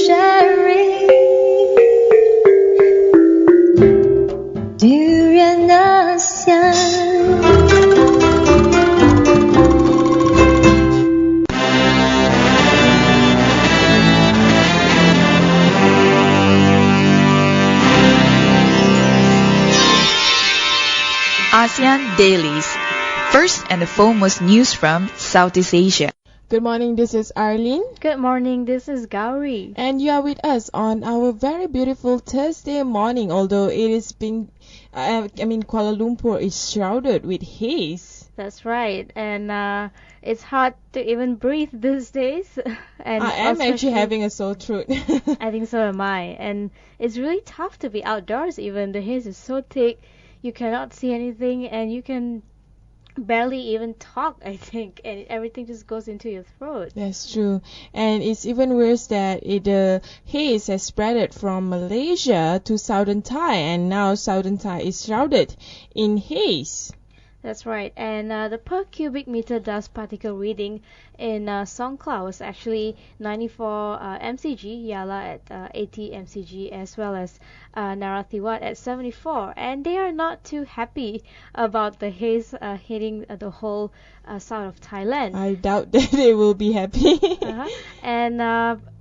sharing durian ASEAN. ASEAN Dailies. First and the foremost news from Southeast Asia. Good morning, this is Arlene. Good morning, this is Gowri. And you are with us on our very beautiful Thursday morning, although it has been, Kuala Lumpur is shrouded with haze. That's right, and it's hard to even breathe these days. And I am actually having a sore throat. I think so am I. And it's really tough to be outdoors even. The haze is so thick, you cannot see anything, and you can barely even talk, I think, and everything just goes into your throat. That's true. And it's even worse that the haze has spreaded from Malaysia to southern Thai, and now southern Thai is shrouded in haze. That's right, and the per cubic meter dust particle reading in Songkhla was actually 94 mcg, Yala at 80 mcg, as well as Narathiwat at 74, and they are not too happy about the haze hitting the whole south of Thailand. I doubt that they will be happy. And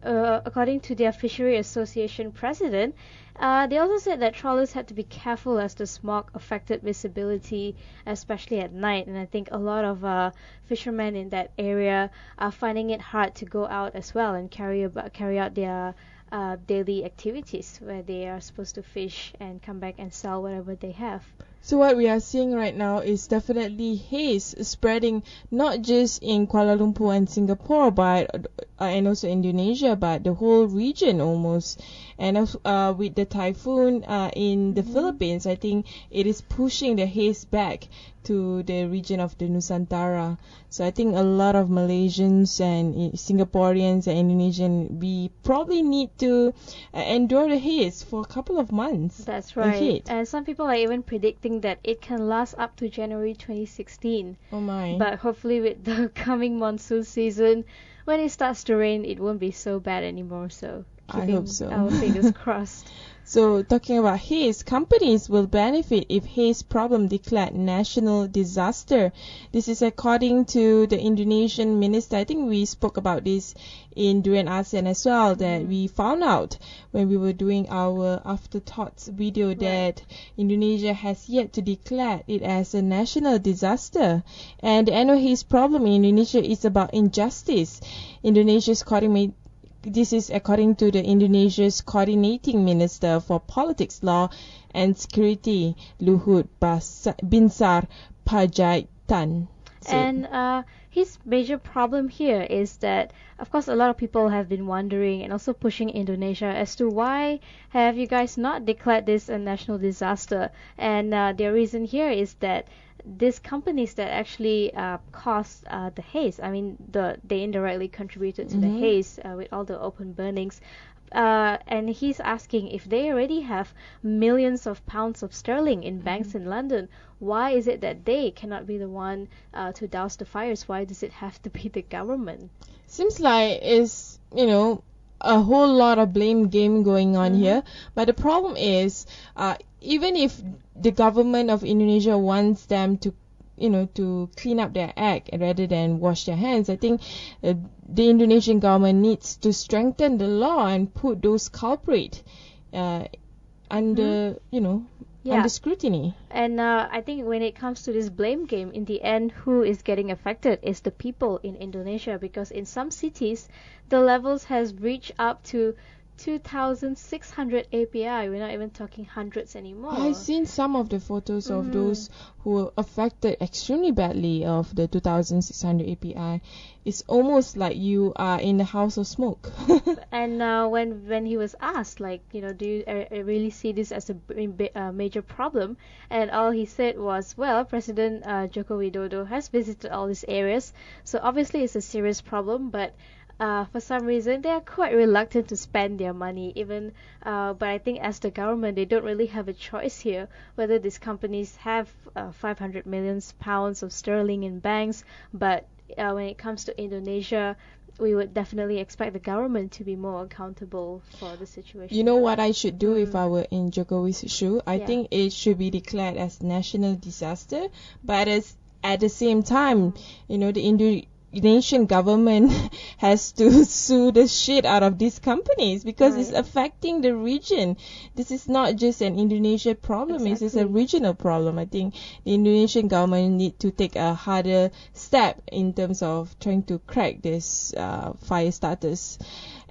according to their Fishery Association president, they also said that trawlers had to be careful as the smog affected visibility, especially at night. And I think a lot of fishermen in that area are finding it hard to go out as well and carry out their daily activities where they are supposed to fish and come back and sell whatever they have. So what we are seeing right now is definitely haze spreading not just in Kuala Lumpur and Singapore, but and also Indonesia, but the whole region almost. And with the typhoon in the Philippines, I think it is pushing the haze back to the region of the Nusantara. So I think a lot of Malaysians and Singaporeans and Indonesian, we probably need to endure the haze for a couple of months. That's right. And some people are even predicting that it can last up to January 2016. Oh my. But hopefully with the coming monsoon season, when it starts to rain, it won't be so bad anymore. So I hope so. Our fingers crossed. So talking about haze, companies will benefit if haze problem declared national disaster. This is according to the Indonesian minister. I think we spoke about this in Durian ASEAN as well, that we found out when we were doing our afterthoughts video that Indonesia has yet to declare it as a national disaster. And the annual haze problem in Indonesia is about injustice. This is according to the Indonesia's coordinating minister for politics, law and security, Luhut Binsar Panjaitan. And his major problem here is that, of course, a lot of people have been wondering and also pushing Indonesia as to why have you guys not declared this a national disaster. And their reason here is that these companies that actually caused the haze, they indirectly contributed to the haze with all the open burnings. And he's asking if they already have millions of pounds of sterling in banks in London, why is it that they cannot be the one to douse the fires? Why does it have to be the government? Seems like it's, a whole lot of blame game going on here. But the problem is, even if the government of Indonesia wants them to clean up their act rather than wash their hands, I think the Indonesian government needs to strengthen the law and put those culprits under scrutiny. And I think when it comes to this blame game, in the end, who is getting affected is the people in Indonesia, because in some cities, the levels has reached up to 2,600 API. We're not even talking hundreds anymore. I've seen some of the photos of those who were affected extremely badly of the 2,600 API. It's almost like you are in the house of smoke. And when he was asked, do you really see this as a major problem? And all he said was, well, President Jokowi has visited all these areas, so obviously it's a serious problem, but for some reason they are quite reluctant to spend their money but I think as the government, they don't really have a choice here whether these companies have 500 million pounds of sterling in banks, but when it comes to Indonesia, we would definitely expect the government to be more accountable for the situation. You know what I should do if I were in Jokowi's shoe? I Yeah. think it should be declared as national disaster, but at the same time, the Indonesian government has to sue the shit out of these companies because it's Right. affecting the region. This is not just an Indonesian problem, it's a Exactly. regional problem. I think the Indonesian government need to take a harder step in terms of trying to crack this fire starters.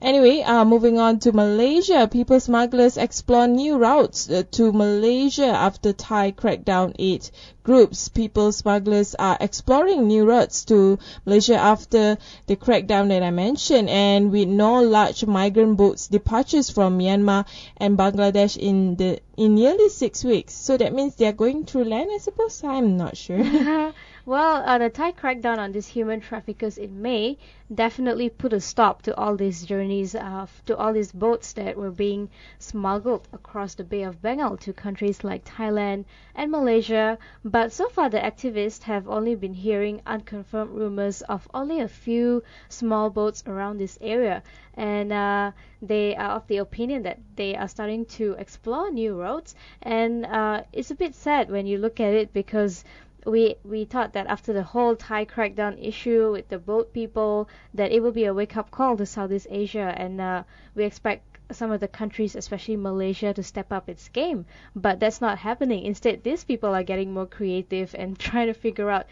Anyway, moving on to Malaysia, people smugglers explore new routes to Malaysia after Thai crackdown-aid groups. People smugglers are exploring new routes to Malaysia after the crackdown that I mentioned, and with no large migrant boats departures from Myanmar and Bangladesh in nearly 6 weeks. So that means they are going through land, I suppose. I'm not sure. Well, the Thai crackdown on these human traffickers in May definitely put a stop to all these journeys, to all these boats that were being smuggled across the Bay of Bengal to countries like Thailand and Malaysia. But so far, the activists have only been hearing unconfirmed rumors of only a few small boats around this area. And they are of the opinion that they are starting to explore new routes. And it's a bit sad when you look at it because we thought that after the whole Thai crackdown issue with the boat people, that it will be a wake-up call to Southeast Asia, and we expect some of the countries, especially Malaysia, to step up its game. But that's not happening. Instead, these people are getting more creative and trying to figure out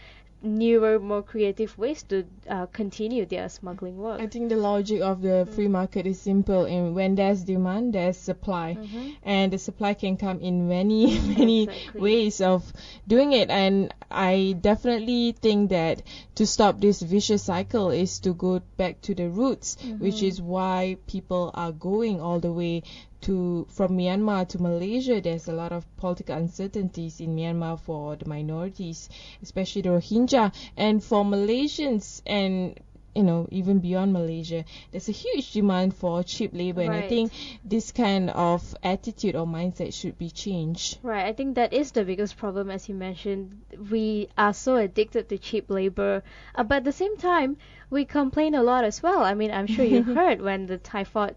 newer, more creative ways to continue their smuggling work. I think the logic of the free market is simple. And when there's demand, there's supply, and the supply can come in many Exactly. ways of doing it. And I definitely think that to stop this vicious cycle is to go back to the roots, which is why people are going all the way from Myanmar to Malaysia. There's a lot of political uncertainties in Myanmar for the minorities, especially the Rohingya, and for Malaysians and even beyond Malaysia, there's a huge demand for cheap labor, and I Right. think this kind of attitude or mindset should be changed. Right, I think that is the biggest problem, as you mentioned. We are so addicted to cheap labor, but at the same time, we complain a lot as well. I mean, I'm sure you heard when the typhoid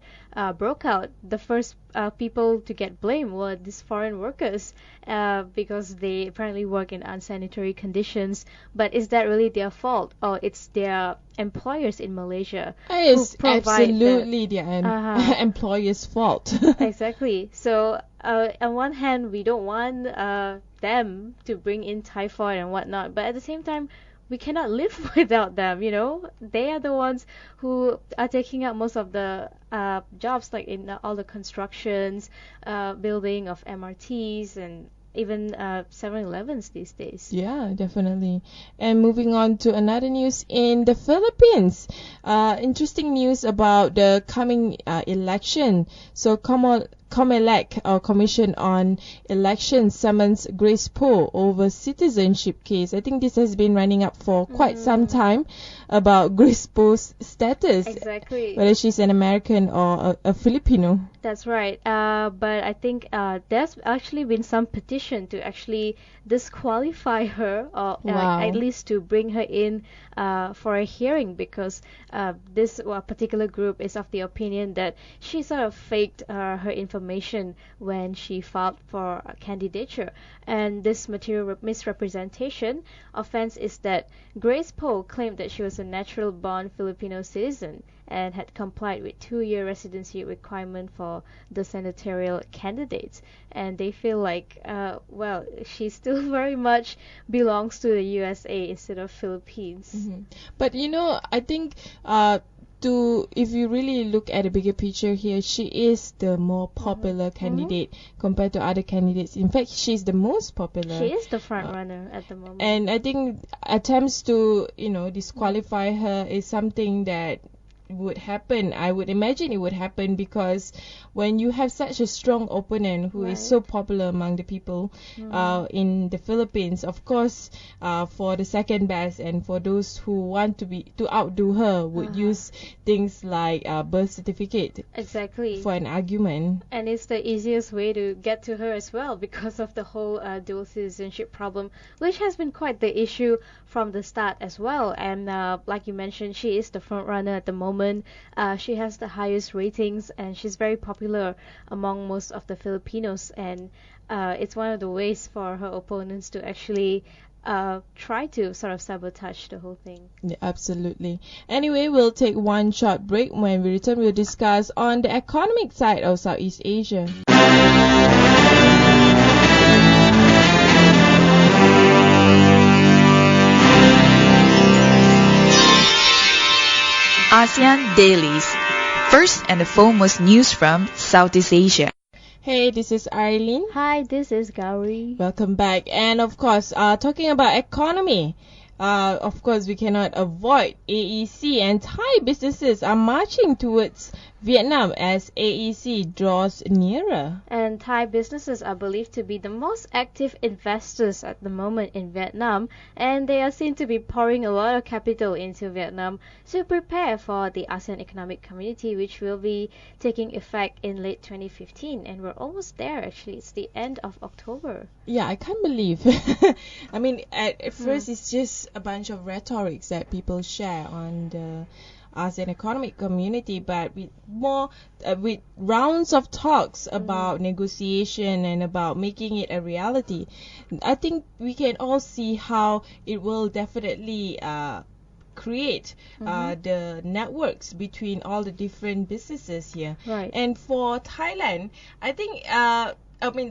broke out, the first people to get blamed were these foreign workers because they apparently work in unsanitary conditions. But is that really their fault, or it's their employers in Malaysia It's who provide absolutely their employer's fault. Exactly. So on one hand, we don't want them to bring in typhoid and whatnot, but at the same time, we cannot live without them. They are the ones who are taking up most of the jobs, like in all the constructions, building of MRTs, and even 7-Elevens these days. Yeah, definitely. And moving on to another news in the Philippines. Interesting news about the coming election. So Comelec, or Commission on Elections, summons Grace Poe over citizenship case. I think this has been running up for quite some time about Grace Poe's status, Exactly. whether she's an American or a Filipino. That's right. But I think there's actually been some petition to actually disqualify her, or Wow. at least to bring her in for a hearing, because this particular group is of the opinion that she sort of faked her information when she filed for a candidature. And this material misrepresentation offense is that Grace Poe claimed that she was a natural-born Filipino citizen and had complied with 2-year residency requirement for the senatorial candidates. And they feel like, she still very much belongs to the USA instead of Philippines. But I think if you really look at the bigger picture here, she is the more popular candidate compared to other candidates. In fact, she's the most popular. She is the front runner at the moment. And I think attempts to disqualify her is something that would happen. I would imagine it would happen because when you have such a strong opponent who is so popular among the people in the Philippines, of course, for the second best and for those who want to outdo her would use things like birth certificate for an argument. And it's the easiest way to get to her as well because of the whole dual citizenship problem, which has been quite the issue from the start as well. And like you mentioned, she is the front runner at the moment. She has the highest ratings and she's very popular among most of the Filipinos, and it's one of the ways for her opponents to actually try to sort of sabotage the whole thing. Yeah, absolutely. Anyway, we'll take one short break. When we return, we'll discuss on the economic side of Southeast Asia. ASEAN Dailies. First and the foremost news from Southeast Asia. Hey, this is Arlene. Hi, this is Gowri. Welcome back. And of course, talking about economy, of course, we cannot avoid AEC, and Thai businesses are marching towards Vietnam as AEC draws nearer. And Thai businesses are believed to be the most active investors at the moment in Vietnam, and they are seen to be pouring a lot of capital into Vietnam to prepare for the ASEAN Economic Community, which will be taking effect in late 2015. And we're almost there, actually. It's the end of October. Yeah, I can't believe. I mean, at first it's just a bunch of rhetorics that people share on the ASEAN Economic Community, but with more with rounds of talks about negotiation and about making it a reality, I think we can all see how it will definitely create the networks between all the different businesses here. Right. And for Thailand, I think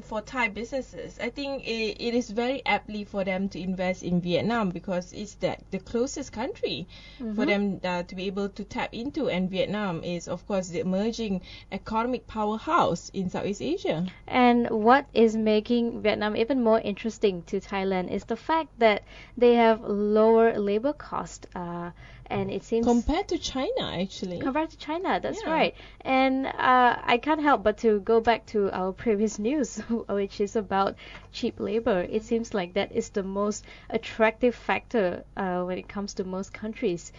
for Thai businesses, I think it is very aptly for them to invest in Vietnam because it's the closest country for them to be able to tap into. And Vietnam is, of course, the emerging economic powerhouse in Southeast Asia. And what is making Vietnam even more interesting to Thailand is the fact that they have lower labor cost. And it seems compared to China, actually. Compared to China, that's right. And I can't help but to go back to our previous news, which is about cheap labor. It seems like that is the most attractive factor when it comes to most countries.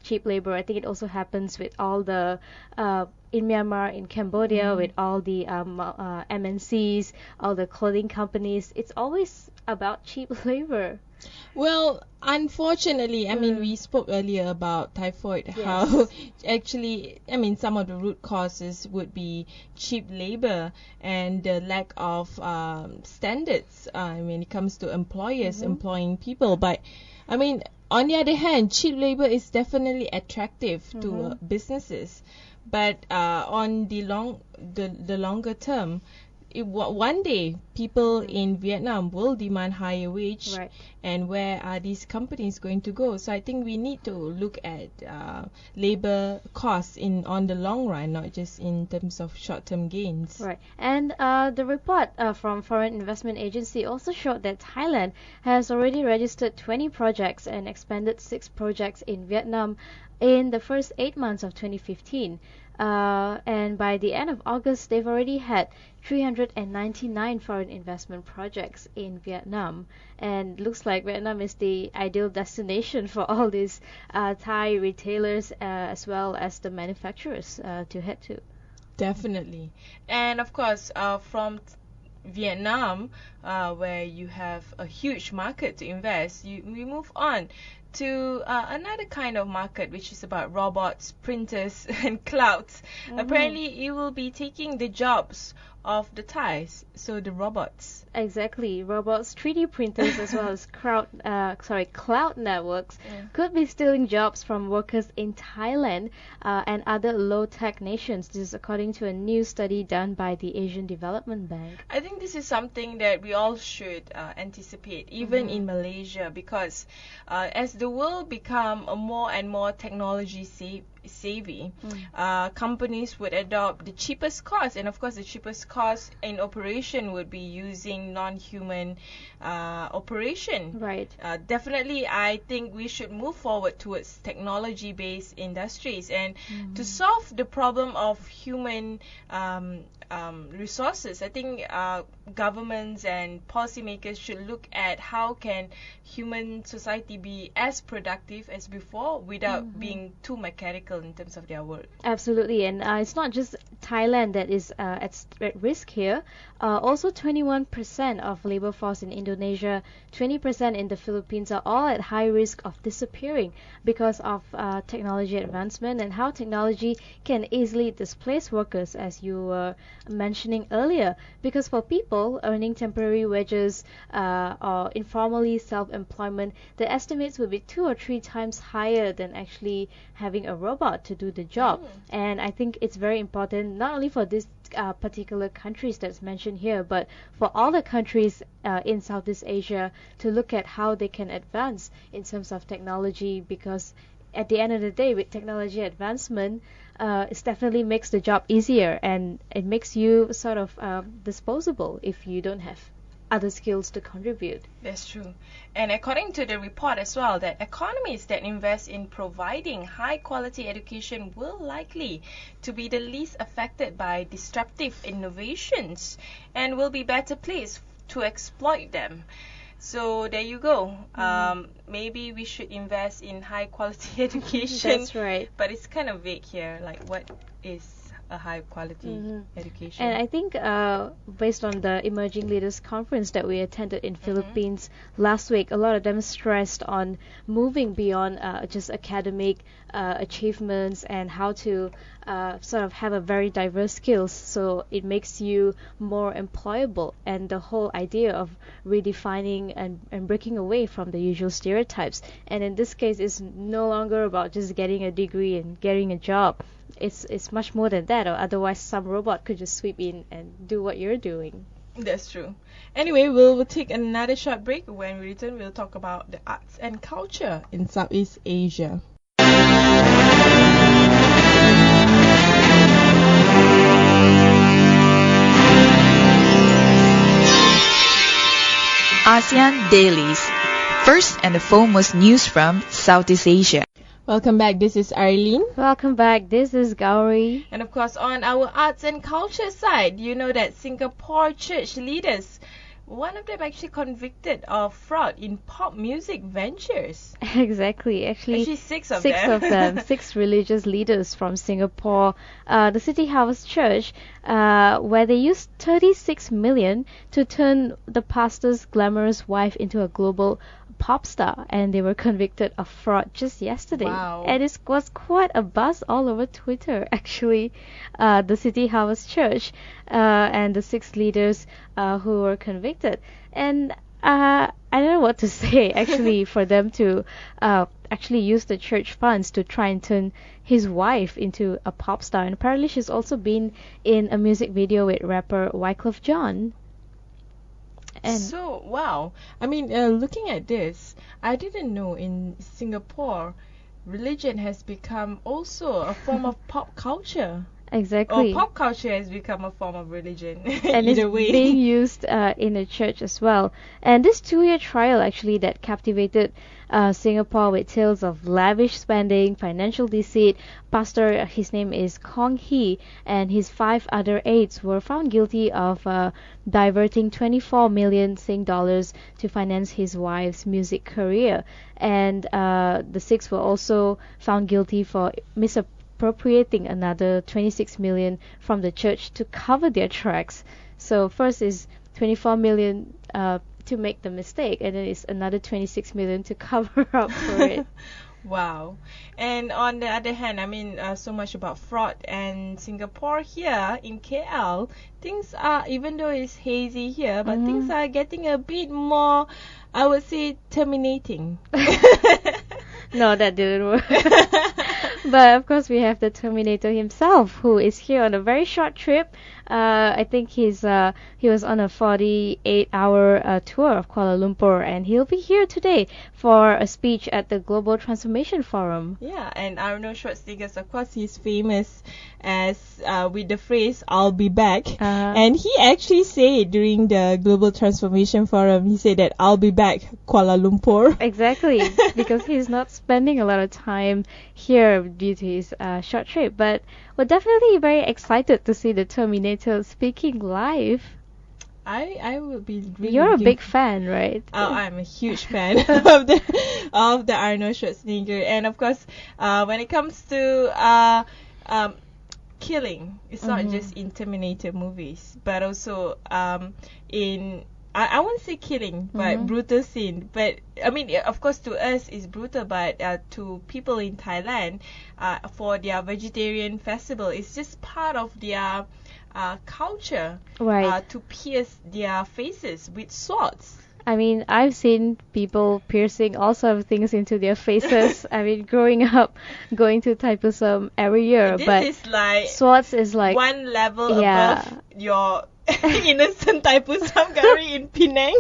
Cheap labor. I think it also happens with all the in Myanmar, in Cambodia, with all the MNCs, all the clothing companies. It's always about cheap labor. Well, unfortunately, I mean, we spoke earlier about typhoid, how actually, I mean, some of the root causes would be cheap labor and the lack of standards when it comes to employers employing people. But, I mean, on the other hand, cheap labor is definitely attractive to businesses. But on the longer term, one day people in Vietnam will demand higher wage, and where are these companies going to go? So I think we need to look at labor costs on the long run, not just in terms of short-term gains. Right. And the report from Foreign Investment Agency also showed that Thailand has already registered 20 projects and expanded 6 projects in Vietnam in the first 8 months of 2015. And by the end of August, they've already had 399 foreign investment projects in Vietnam. And looks like Vietnam is the ideal destination for all these Thai retailers as well as the manufacturers to head to. Definitely. And of course, from Vietnam, where you have a huge market to invest, we move on to another kind of market, which is about robots, printers, and clouds. Apparently, it will be taking the jobs of the Thais, so the robots. Exactly, robots, 3D printers, as well as cloud networks could be stealing jobs from workers in Thailand and other low-tech nations. This is according to a new study done by the Asian Development Bank. I think this is something that we all should anticipate, even in Malaysia, because as the world become more and more technology savvy. Companies would adopt the cheapest cost, and of course the cheapest cost in operation would be using non-human operation. Right. Definitely, I think we should move forward towards technology-based industries, and to solve the problem of human resources, I think governments and policymakers should look at how can human society be as productive as before without being too mechanical in terms of their work. Absolutely, and it's not just Thailand that is at risk here. Also, 21% of labor force in Indonesia, 20% in the Philippines are all at high risk of disappearing because of technology advancement and how technology can easily displace workers, as you were mentioning earlier. Because for people earning temporary wages or informally self-employment, the estimates would be 2 or 3 times higher than actually having a robot to do the job. And I think it's very important, not only for this particular countries that's mentioned here, but for all the countries in Southeast Asia to look at how they can advance in terms of technology, because at the end of the day, with technology advancement, it definitely makes the job easier, and it makes you sort of disposable if you don't have other skills to contribute. That's true. And according to the report as well, that economies that invest in providing high quality education will likely to be the least affected by disruptive innovations and will be better placed to exploit them. So there you go. Maybe we should invest in high quality education. That's right. But it's kind of vague here, like what is a high quality education. And I think based on the Emerging Leaders Conference that we attended in Philippines last week, a lot of them stressed on moving beyond just academic achievements and how to sort of have a very diverse skills, so it makes you more employable, and the whole idea of redefining and breaking away from the usual stereotypes. And in this case, it's no longer about just getting a degree and getting a job. It's much more than that, or otherwise some robot could just sweep in and do what you're doing. That's true. Anyway, we'll take another short break. When we return, we'll talk about the arts and culture in Southeast Asia. ASEAN Dailies. First and the foremost news from Southeast Asia. Welcome back. This is Arlene. Welcome back. This is Gowri. And of course, on our arts and culture side, you know that Singapore church leaders, one of them actually convicted of fraud in pop music ventures. Exactly. Actually 6 of six them. of them, 6 religious leaders from Singapore, the City House Church, where they used 36 million to turn the pastor's glamorous wife into a global pop star, and they were convicted of fraud just yesterday. Wow. And it was quite a buzz all over Twitter, actually. The City House Church and the 6 leaders who were convicted. And I don't know what to say, actually, for them to actually use the church funds to try and turn his wife into a pop star. And apparently she's also been in a music video with rapper Wyclef Jean. And So, wow. I mean, looking at this, I didn't know in Singapore, religion has become also a form of pop culture. exactly. Or pop culture has become a form of religion. And Either it's way. being used in a church as well. And this 2-year trial actually that captivated Singapore with tales of lavish spending, financial deceit. Pastor, his name is Kong Hee, and his 5 other aides were found guilty of diverting 24 million Sing dollars to finance his wife's music career. And the 6 were also found guilty for misappropriating another 26 million from the church to cover their tracks. So first is 24 million to make the mistake, and then it's another 26 million to cover up for it. Wow. And on the other hand, I mean, so much about fraud, and Singapore here in KL, things are, even though it's hazy here, but things are getting a bit more, I would say, terminating. No, that didn't work. But of course, we have the Terminator himself, who is here on a very short trip. I think he was on a 48-hour tour of Kuala Lumpur, and he'll be here today for a speech at the Global Transformation Forum. Yeah, and Arnold Schwarzenegger, of course, he's famous as with the phrase "I'll be back," and he actually said during the Global Transformation Forum, he said that "I'll be back, Kuala Lumpur." Exactly, because he's not spending a lot of time here due to his short trip. But we're definitely very excited to see the Terminator speaking live. I would be really You're a big fan, right? Oh, I'm a huge fan of the Arnold Schwarzenegger, and of course, when it comes to killing, it's not just in Terminator movies, but also in I won't say killing, but brutal scene. But I mean, of course, to us it's brutal, but to people in Thailand, for their vegetarian festival, it's just part of their culture, Right. to pierce their faces with swords. I mean, I've seen people piercing all sorts of things into their faces. I mean, growing up, going to Thaipusam every year, This but is like swords is like one level Yeah. above your innocent Thaipusam Gowri in Penang.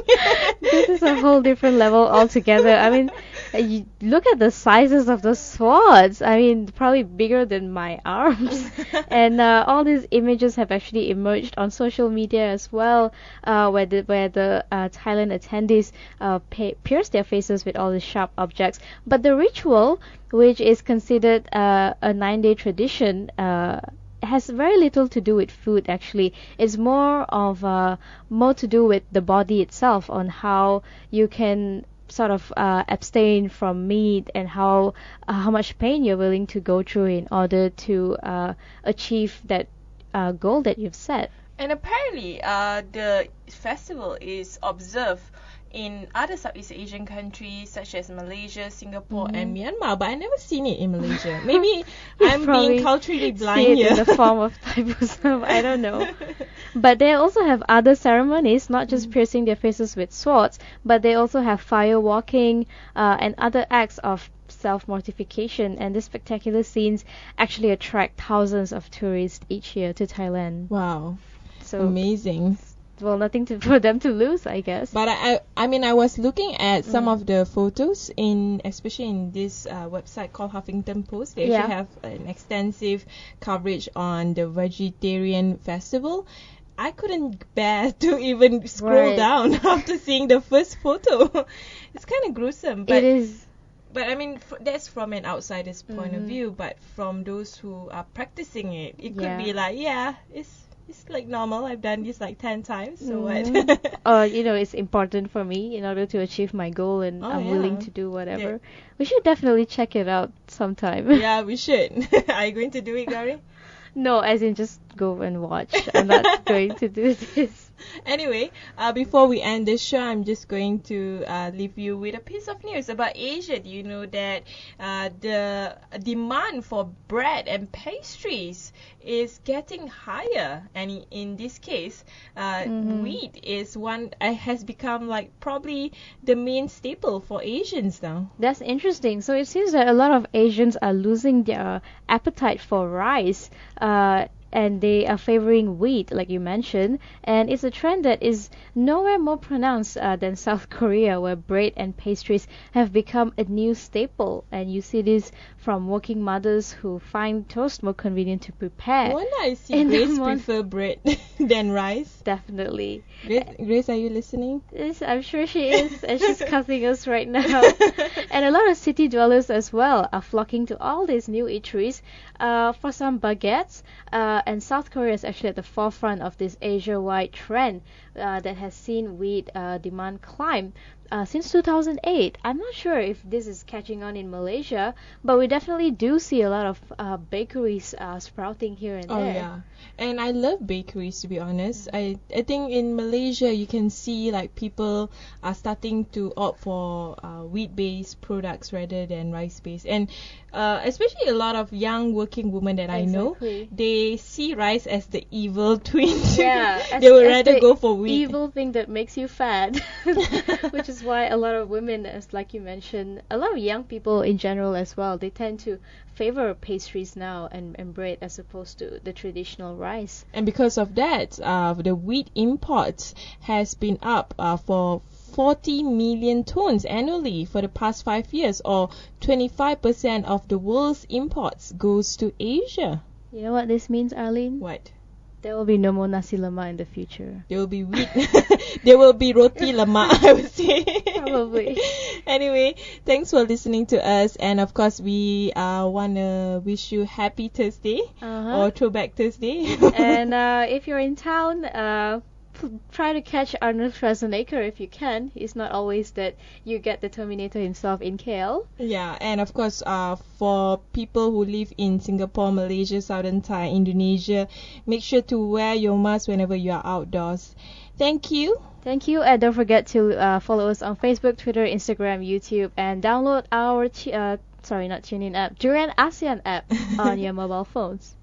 this is a whole different level altogether. I mean, you look at the sizes of the swords. I mean, probably bigger than my arms. And all these images have actually emerged on social media as well, where the Thailand attendees pierce their faces with all these sharp objects. But the ritual, which is considered a 9-day tradition, has very little to do with food. Actually, it's more to do with the body itself, on how you can sort of abstain from meat, and how much pain you're willing to go through in order to achieve that goal that you've set. And apparently, the festival is observed in other Southeast Asian countries such as Malaysia, Singapore, and Myanmar, but I never seen it in Malaysia. Maybe I'm being culturally blind see it here. in the form of Thaipusam. I don't know. But they also have other ceremonies, not just piercing their faces with swords, but they also have fire walking and other acts of self-mortification. And these spectacular scenes actually attract thousands of tourists each year to Thailand. Wow, So amazing. well, nothing for them to lose, I guess. But I mean, I was looking at some of the photos especially in this website called Huffington Post. They actually have an extensive coverage on the vegetarian festival. I couldn't bear to even scroll down after seeing the first photo. It's kind of gruesome. But it is. But I mean, that's from an outsider's point of view. But from those who are practicing it, it could be like, it's like normal. I've done this like 10 times. So what? It's important for me in order to achieve my goal, and I'm willing to do whatever. Yeah. We should definitely check it out sometime. Yeah, we should. Are you going to do it, Gowri? No, as in just go and watch. I'm not going to do this. Anyway, before we end this show, I'm just going to leave you with a piece of news about Asia. Do you know that the demand for bread and pastries is getting higher? And in this case, wheat is has become like probably the main staple for Asians now. That's interesting. So it seems that a lot of Asians are losing their appetite for rice. And they are favoring wheat, like you mentioned, and it's a trend that is nowhere more pronounced than South Korea, where bread and pastries have become a new staple. And you see this from working mothers who find toast more convenient to prepare. No wonder I see Grace prefer bread than rice. Definitely. Grace, are you listening? Yes, I'm sure she is, and she's cussing us right now. And a lot of city dwellers as well are flocking to all these new eateries for some baguettes. And South Korea is actually at the forefront of this Asia-wide trend that has seen wheat demand climb since 2008. I'm not sure if this is catching on in Malaysia, but we definitely do see a lot of bakeries sprouting here and there. Oh yeah, and I love bakeries, to be honest. I think in Malaysia you can see like people are starting to opt for wheat-based products rather than rice-based, and especially a lot of young working women that I know, they see rice as the evil twin. Yeah, they would rather go for wheat. Evil thing that makes you fat, which is is why a lot of women, as like you mentioned, a lot of young people in general as well, they tend to favor pastries now and bread as opposed to the traditional rice. And because of that, the wheat imports has been up for 40 million tons annually for the past 5 years, or 25% of the world's imports goes to Asia. You know what this means, Arlene? What? There will be no more nasi lemak in the future. There will be wheat. There will be roti lemak, I would say. Probably. Anyway, thanks for listening to us. And of course, we want to wish you happy Thursday or Throwback Thursday. And if you're in town, try to catch Arnold Schwarzenegger if you can. It's not always that you get the Terminator himself in KL. Yeah, and of course, for people who live in Singapore, Malaysia, Southern Thai, Indonesia, make sure to wear your mask whenever you are outdoors. Thank you. Thank you, and don't forget to follow us on Facebook, Twitter, Instagram, YouTube, and download our Durian ASEAN app on your mobile phones.